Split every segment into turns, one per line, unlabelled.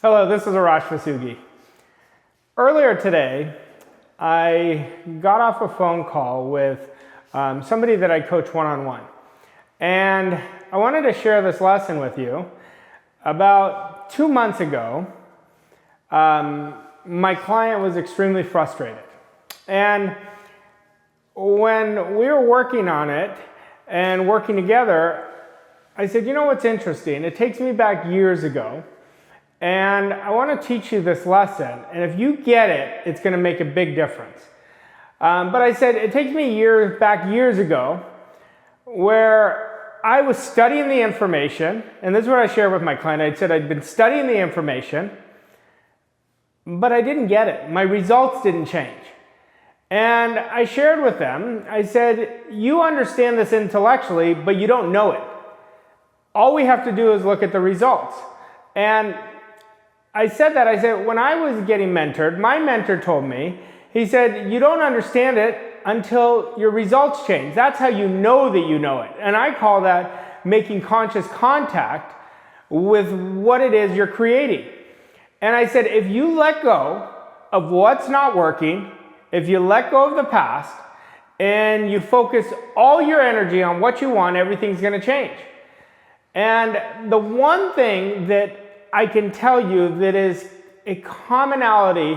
Hello, this is Arash Vossoughi. Earlier today, I got off a phone call with somebody that I coach one-on-one. And I wanted to share this lesson with you. About 2 months ago, my client was extremely frustrated. And when we were working on it and working together, I said, you know what's interesting? It takes me back years ago. And I want to teach you this lesson, and if you get it, it's going to make a big difference. But I said, it takes me back years ago, where I was studying the information, and this is what I shared with my client. I said I'd been studying the information, but I didn't get it. My results didn't change. And I shared with them, I said, you understand this intellectually, but you don't know it. All we have to do is look at the results. And I said, when I was getting mentored, my mentor told me, he said, you don't understand it until your results change. That's how you know that you know it. And I call that making conscious contact with what it is you're creating. And I said, if you let go of what's not working, if you let go of the past, and you focus all your energy on what you want, everything's going to change. And the one thing that I can tell you that is a commonality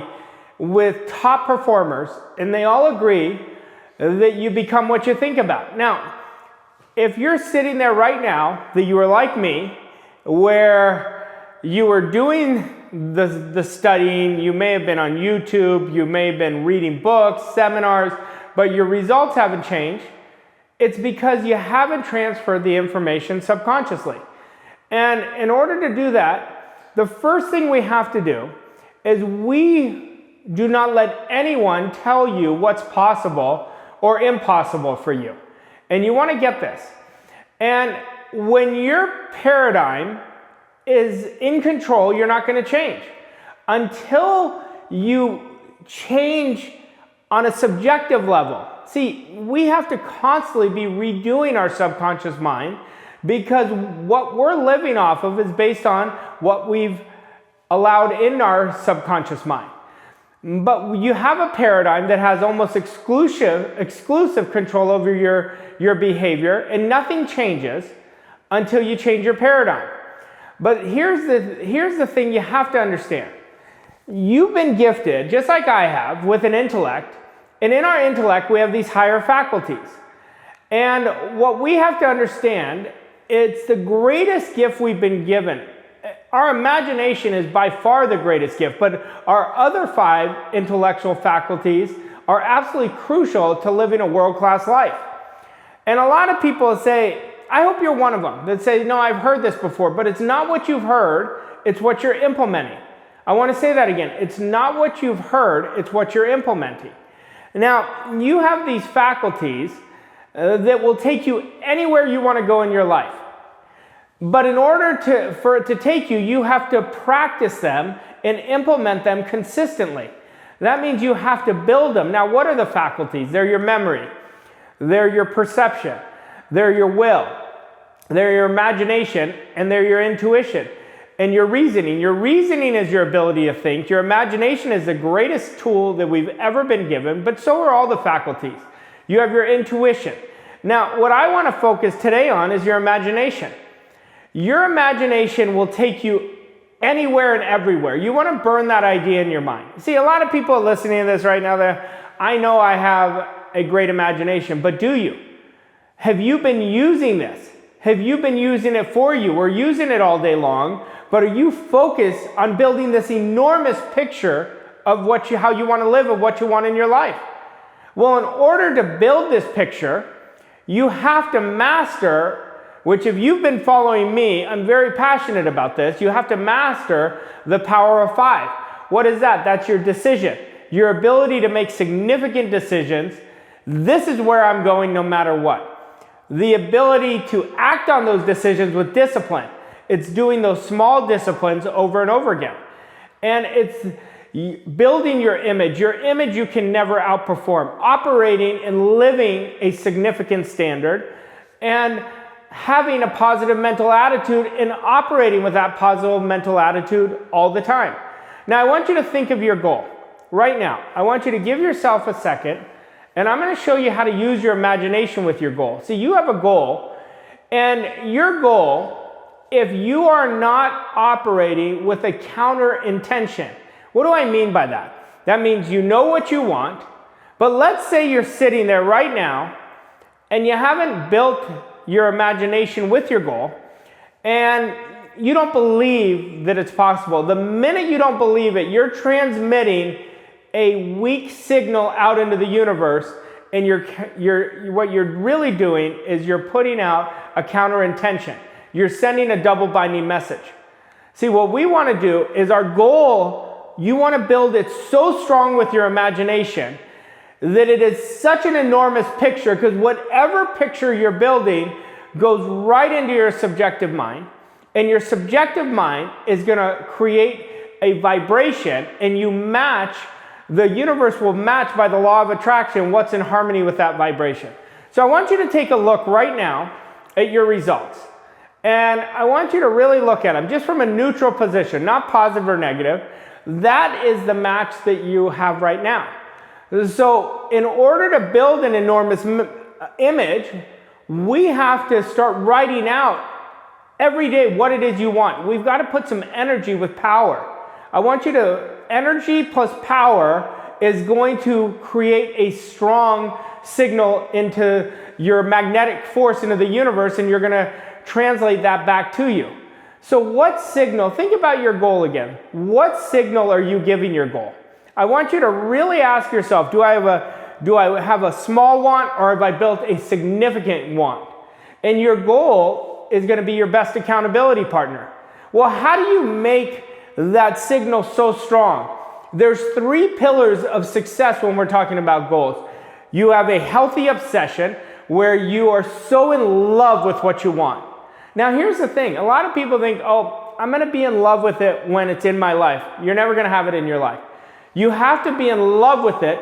with top performers, and they all agree that you become what you think about. Now, if you're sitting there right now, that you are like me, where you were doing the studying, you may have been on YouTube, you may have been reading books, seminars, but your results haven't changed, it's because you haven't transferred the information subconsciously. And in order to do that, the first thing we have to do is we do not let anyone tell you what's possible or impossible for you. And you want to get this. And when your paradigm is in control, you're not going to change. Until you change on a subjective level. See, we have to constantly be redoing our subconscious mind, because what we're living off of is based on what we've allowed in our subconscious mind. But you have a paradigm that has almost exclusive control over your behavior, and nothing changes until you change your paradigm. But here's the thing you have to understand. You've been gifted, just like I have, with an intellect, and in our intellect we have these higher faculties. And what we have to understand, it's the greatest gift we've been given. Our imagination is by far the greatest gift, but our other 5 intellectual faculties are absolutely crucial to living a world-class life. And a lot of people say, I hope you're one of them, that say, no, I've heard this before, but it's not what you've heard, it's what you're implementing. I want to say that again. It's not what you've heard, it's what you're implementing. Now, you have these faculties that will take you anywhere you want to go in your life. But in order for it to take you, you have to practice them and implement them consistently. That means you have to build them. Now, what are the faculties? They're your memory. They're your perception. They're your will. They're your imagination, and they're your intuition. And your reasoning. Your reasoning is your ability to think. Your imagination is the greatest tool that we've ever been given, but so are all the faculties. You have your intuition. Now, what I want to focus today on is your imagination. Your imagination will take you anywhere and everywhere. You want to burn that idea in your mind. See, a lot of people are listening to this right now. I know I have a great imagination, but do you? Have you been using this? Have you been using it for you? We're using it all day long, but are you focused on building this enormous picture of how you want to live, of what you want in your life? Well, in order to build this picture, you have to master, which if you've been following me, I'm very passionate about this, you have to master the power of 5. What is that? That's your decision. Your ability to make significant decisions. This is where I'm going no matter what. The ability to act on those decisions with discipline. It's doing those small disciplines over and over again. And it's building your image. Your image you can never outperform. Operating and living a significant standard. And having a positive mental attitude and operating with that positive mental attitude all the time. Now, I want you to think of your goal right now. I want you to give yourself a second, and I'm going to show you how to use your imagination with your goal. See, you have a goal, and your goal, if you are not operating with a counter intention, what do I mean by that? That means you know what you want, but let's say you're sitting there right now and you haven't built your imagination with your goal and you don't believe that it's possible. The minute you don't believe it, you're transmitting a weak signal out into the universe, and what you're really doing is you're putting out a counter intention. You're sending a double binding message. See, what we want to do is our goal, you want to build it so strong with your imagination that it is such an enormous picture, because whatever picture you're building goes right into your subjective mind, and your subjective mind is going to create a vibration, and the universe will match by the law of attraction what's in harmony with that vibration. So I want you to take a look right now at your results. And I want you to really look at them just from a neutral position, not positive or negative. That is the match that you have right now. So in order to build an enormous image, we have to start writing out every day what it is you want. We've got to put some energy with power. I want you to, energy plus power is going to create a strong signal into your magnetic force into the universe, and you're going to translate that back to you. So what signal, think about your goal again. What signal are you giving your goal? I want you to really ask yourself, do I have a small want, or have I built a significant want? And your goal is going to be your best accountability partner. Well, how do you make that signal so strong? There's 3 pillars of success when we're talking about goals. You have a healthy obsession, where you are so in love with what you want. Now, here's the thing. A lot of people think, oh, I'm going to be in love with it when it's in my life. You're never going to have it in your life. You have to be in love with it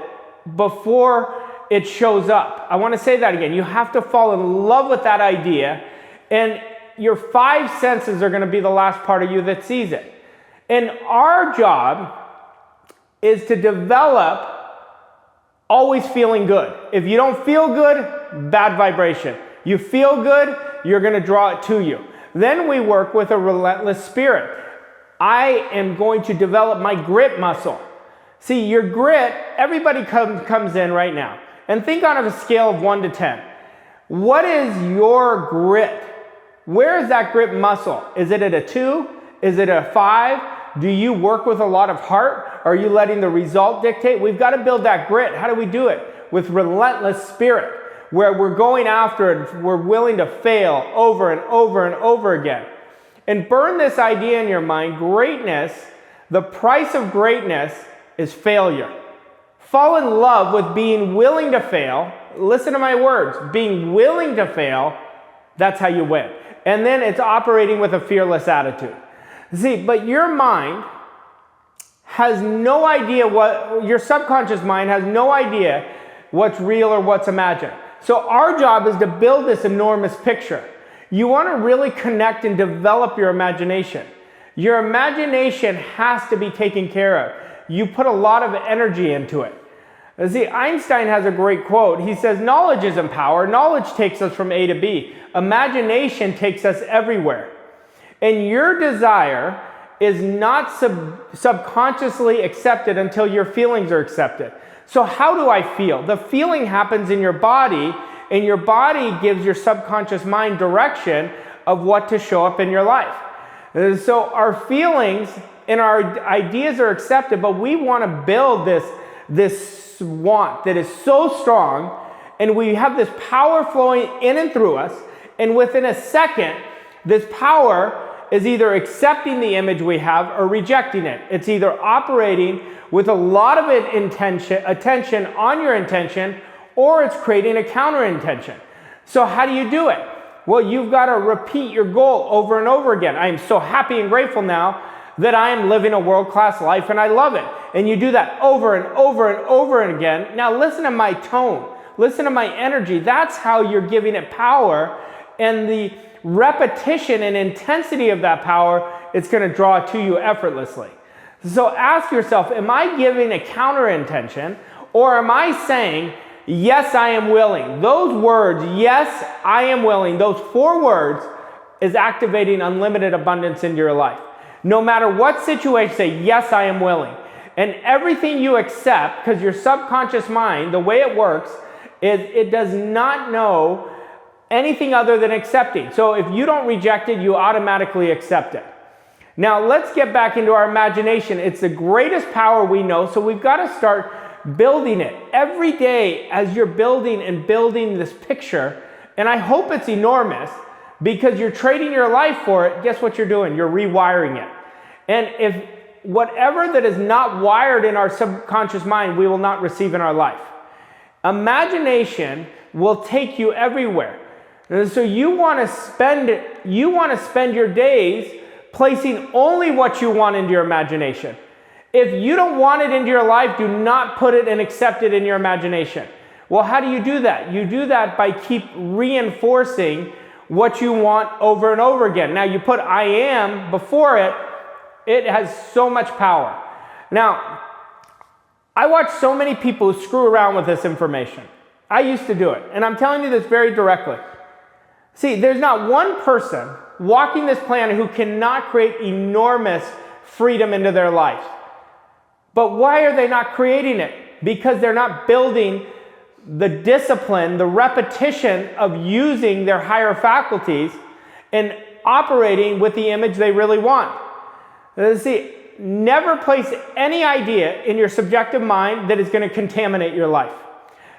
before it shows up. I want to say that again. You have to fall in love with that idea, and your 5 senses are going to be the last part of you that sees it. And our job is to develop always feeling good. If you don't feel good, bad vibration. You feel good, you're going to draw it to you. Then we work with a relentless spirit. I am going to develop my grit muscle. See, your grit, everybody comes in right now. And think on a scale of 1 to 10. What is your grit? Where is that grit muscle? Is it at a 2? Is it a 5? Do you work with a lot of heart? Are you letting the result dictate? We've got to build that grit. How do we do it? With relentless spirit, where we're going after it. We're willing to fail over and over and over again. And burn this idea in your mind. Greatness, the price of greatness is failure. Fall in love with being willing to fail. Listen to my words. Being willing to fail, that's how you win. And then it's operating with a fearless attitude. See, but your mind has no idea your subconscious mind has no idea what's real or what's imagined. So our job is to build this enormous picture. You want to really connect and develop your imagination. Your imagination has to be taken care of. You put a lot of energy into it. See, Einstein has a great quote. He says, knowledge isn't power. Knowledge takes us from A to B. Imagination takes us everywhere. And your desire is not subconsciously accepted until your feelings are accepted. So how do I feel? The feeling happens in your body, and your body gives your subconscious mind direction of what to show up in your life. So our feelings and our ideas are accepted, but we want to build this want that is so strong, and we have this power flowing in and through us, and within a second, this power is either accepting the image we have or rejecting it. It's either operating with a lot of attention on your intention, or it's creating a counter intention. So how do you do it? Well, you've got to repeat your goal over and over again. I am so happy and grateful now that I am living a world-class life and I love it. And you do that over and over and over again. Now listen to my tone. Listen to my energy. That's how you're giving it power. And the repetition and intensity of that power, it's going to draw to you effortlessly. So ask yourself, am I giving a counter intention, or am I saying, yes, I am willing? Those words, yes, I am willing, those 4 words is activating unlimited abundance into your life. No matter what situation, say, yes, I am willing. And everything you accept, because your subconscious mind, the way it works, is it does not know anything other than accepting. So if you don't reject it, you automatically accept it. Now let's get back into our imagination. It's the greatest power we know, so we've got to start building it. Every day as you're building and building this picture, and I hope it's enormous, because you're trading your life for it, guess what you're doing? You're rewiring it. And if whatever that is not wired in our subconscious mind, we will not receive in our life. Imagination will take you everywhere. And so you want to spend your days placing only what you want into your imagination. If you don't want it into your life, do not put it and accept it in your imagination. Well, how do you do that? You do that by keep reinforcing what you want over and over again. Now you put I am before it, it has so much power. Now, I watch so many people who screw around with this information. I used to do it, and I'm telling you this very directly. See, there's not one person walking this planet who cannot create enormous freedom into their life. But why are they not creating it? Because they're not building the discipline, the repetition of using their higher faculties and operating with the image they really want. See, never place any idea in your subjective mind that is going to contaminate your life.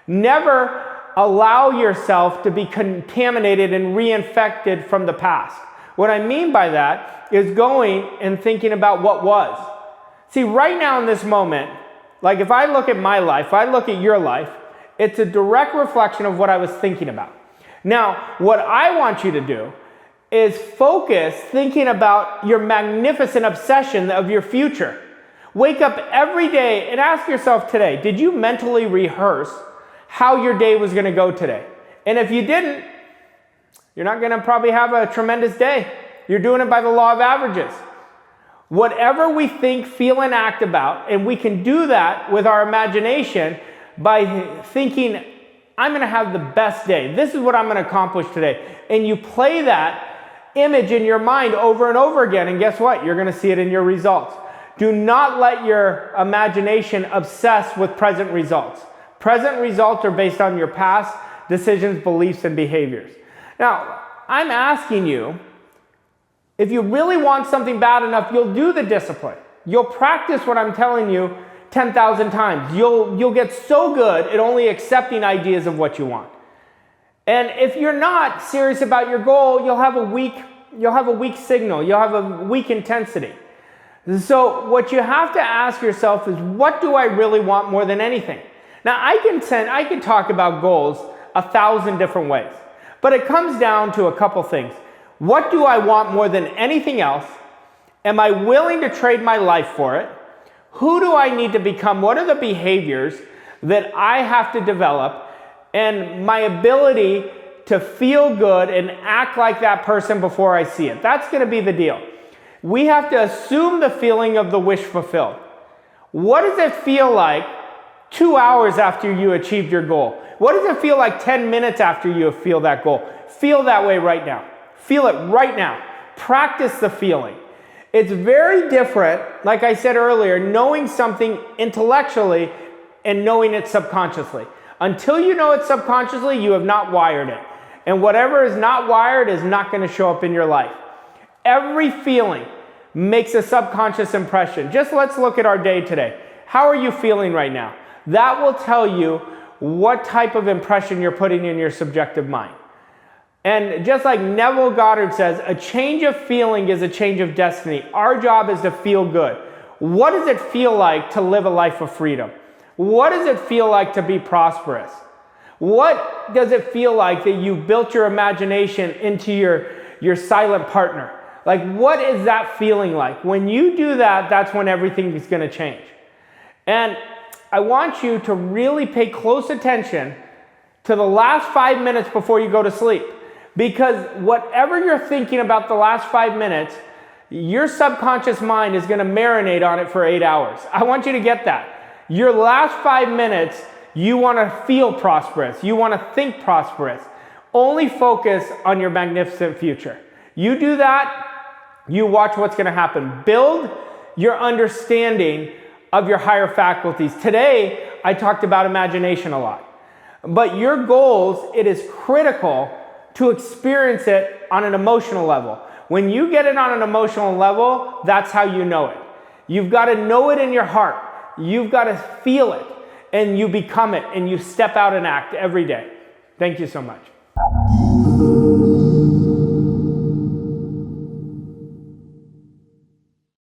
Never allow yourself to be contaminated and reinfected from the past. What I mean by that is going and thinking about what was. See, right now in this moment, like if I look at my life, if I look at your life, it's a direct reflection of what I was thinking about. Now, what I want you to do is focus thinking about your magnificent obsession of your future. Wake up every day and ask yourself today, did you mentally rehearse how your day was going to go today? And if you didn't, you're not going to probably have a tremendous day. You're doing it by the law of averages. Whatever we think, feel, and act about, and we can do that with our imagination by thinking, I'm going to have the best day. This is what I'm going to accomplish today. And you play that image in your mind over and over again, and guess what? You're going to see it in your results. Do not let your imagination obsess with present results. Present results are based on your past decisions, beliefs, and behaviors. Now, I'm asking you, if you really want something bad enough, you'll do the discipline. You'll practice what I'm telling you 10,000 times. You'll get so good at only accepting ideas of what you want. And if you're not serious about your goal, you'll have a weak signal. You'll have a weak intensity. So what you have to ask yourself is, what do I really want more than anything? Now, I can talk about goals 1,000 different ways, but it comes down to a couple things. What do I want more than anything else? Am I willing to trade my life for it? Who do I need to become? What are the behaviors that I have to develop? And my ability to feel good and act like that person before I see it. That's going to be the deal. We have to assume the feeling of the wish fulfilled. What does it feel like 2 hours after you achieved your goal? What does it feel like 10 minutes after you feel that goal? Feel that way right now. Feel it right now. Practice the feeling. It's very different, like I said earlier, knowing something intellectually and knowing it subconsciously. Until you know it subconsciously, you have not wired it. And whatever is not wired is not going to show up in your life. Every feeling makes a subconscious impression. Just let's look at our day today. How are you feeling right now? That will tell you what type of impression you're putting in your subjective mind. And just like Neville Goddard says, a change of feeling is a change of destiny. Our job is to feel good. What does it feel like to live a life of freedom? What does it feel like to be prosperous? What does it feel like that you built your imagination into your silent partner? Like, what is that feeling like? When you do that, that's when everything is going to change. And I want you to really pay close attention to the last 5 minutes before you go to sleep. Because whatever you're thinking about the last 5 minutes, your subconscious mind is going to marinate on it for 8 hours. I want you to get that. Your last 5 minutes, you want to feel prosperous. You want to think prosperous. Only focus on your magnificent future. You do that, you watch what's going to happen. Build your understanding of your higher faculties. Today, I talked about imagination a lot. But your goals, it is critical to experience it on an emotional level. When you get it on an emotional level, that's how you know it. You've got to know it in your heart. You've got to feel it, and you become it, and you step out and act every day. Thank you so much.